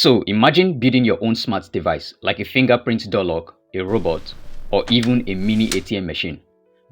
So imagine building your own smart device like a fingerprint door lock, a robot, or even a mini ATM machine.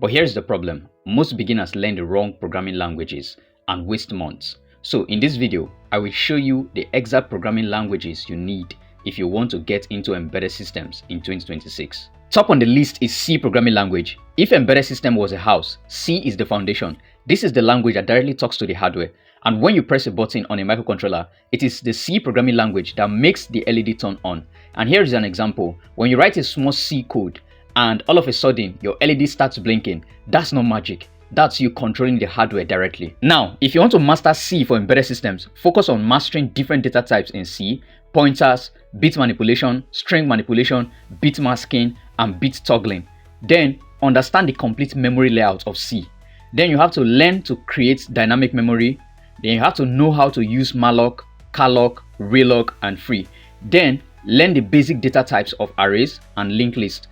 But here's the problem. Most beginners learn the wrong programming languages and waste months. So in this video, I will show you the exact programming languages you need if you want to get into embedded systems in 2026. Top on the list is C programming language. If embedded system was a house, C is the foundation. This is the language that directly talks to the hardware. And when you press a button on a microcontroller, it is the C programming language that makes the LED turn on. And here is an example. When you write a small C code and all of a sudden your LED starts blinking, that's not magic. That's you controlling the hardware directly. Now, if you want to master C for embedded systems, focus on mastering different data types in C: pointers, bit manipulation, string manipulation, bit masking, and bit toggling. Then understand the complete memory layout of C. Then you have to learn to create dynamic memory. Then you have to know how to use malloc, calloc, Verilog, and free. Then learn the basic data types of arrays and linked list.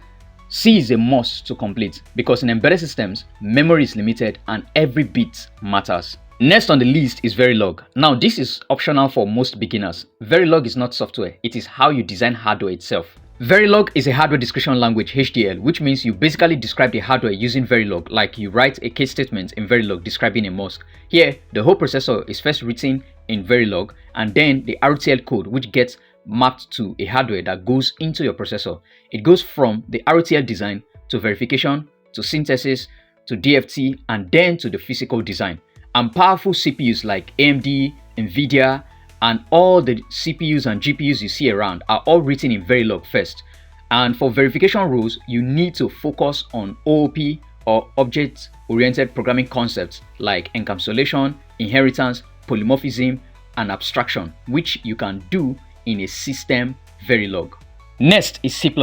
C is a must to complete because in embedded systems, memory is limited and every bit matters. Next on the list is Verilog. Now this is optional for most beginners. Verilog is not software, it is how you design hardware itself. Verilog is a hardware description language, HDL, which means you basically describe the hardware using Verilog, like you write a case statement in Verilog describing a mosque. Here, the whole processor is first written in Verilog and then the RTL code which gets mapped to a hardware that goes into your processor. It goes from the RTL design to verification, to synthesis, to DFT, and then to the physical design. And powerful CPUs like AMD, Nvidia, and all the CPUs and GPUs you see around are all written in Verilog first. And for verification rules, you need to focus on OOP or object-oriented programming concepts like encapsulation, inheritance, polymorphism, and abstraction, which you can do in a system Verilog. Next is C++.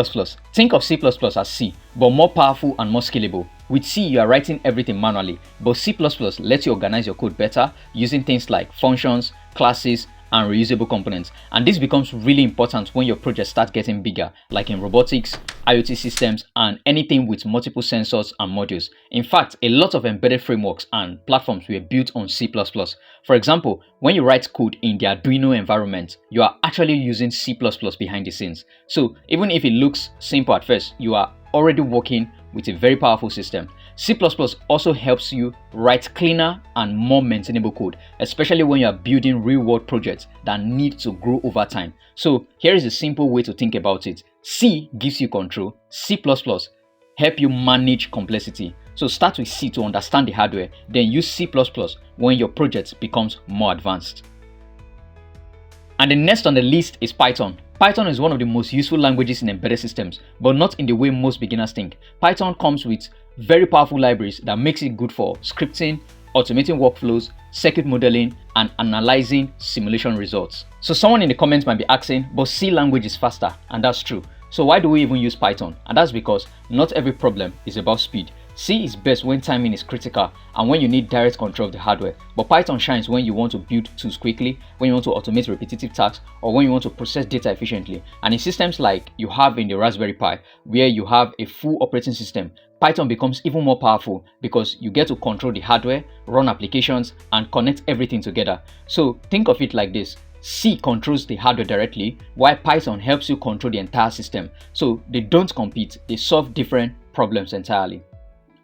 Think of C++ as C, but more powerful and more scalable. With C, you are writing everything manually, but C++ lets you organize your code better using things like functions, classes, and reusable components. And this becomes really important when your projects start getting bigger, like in robotics, IoT systems, and anything with multiple sensors and modules. In fact, a lot of embedded frameworks and platforms were built on C++. For example, when you write code in the Arduino environment, you are actually using C++ behind the scenes. So even if it looks simple at first, you are already working with a very powerful system. C++ also helps you write cleaner and more maintainable code, especially when you are building real-world projects that need to grow over time. So here is a simple way to think about it. C gives you control, C++ help you manage complexity. So start with C to understand the hardware, then use C++ when your project becomes more advanced. And the next on the list is Python. Python is one of the most useful languages in embedded systems, but not in the way most beginners think. Python comes with very powerful libraries that makes it good for scripting, automating workflows, circuit modeling, and analyzing simulation results. So someone in the comments might be asking, but C language is faster, and that's true. So why do we even use Python? And that's because not every problem is about speed. C is best when timing is critical and when you need direct control of the hardware, but Python shines when you want to build tools quickly, when you want to automate repetitive tasks, or when you want to process data efficiently. And in systems like you have in the Raspberry Pi, where you have a full operating system, Python becomes even more powerful because you get to control the hardware, run applications, and connect everything together. So think of it like this. C controls the hardware directly, while Python helps you control the entire system. So they don't compete, they solve different problems entirely.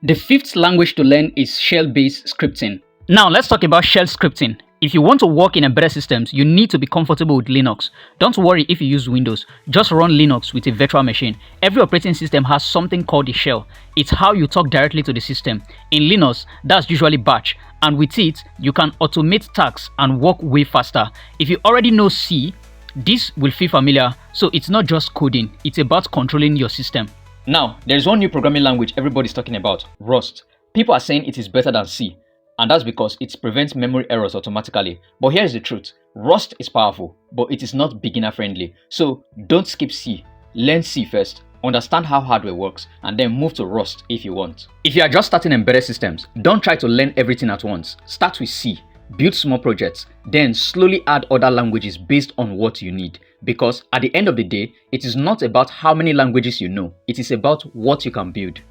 The fifth language to learn is shell-based scripting. Now let's talk about shell scripting. If you want to work in embedded systems, you need to be comfortable with Linux. Don't worry if you use Windows, just run Linux with a virtual machine. Every operating system has something called the shell. It's how you talk directly to the system. In Linux, that's usually Bash, and with it, you can automate tasks and work way faster. If you already know C, this will feel familiar, so it's not just coding, it's about controlling your system. Now, there's one new programming language everybody's talking about, Rust. People are saying it is better than C, and that's because it prevents memory errors automatically. But here's the truth, Rust is powerful, but it is not beginner friendly. So don't skip C, learn C first, understand how hardware works, and then move to Rust if you want. If you are just starting embedded systems, don't try to learn everything at once. Start with C, build small projects, then slowly add other languages based on what you need. Because at the end of the day, it is not about how many languages you know, it is about what you can build.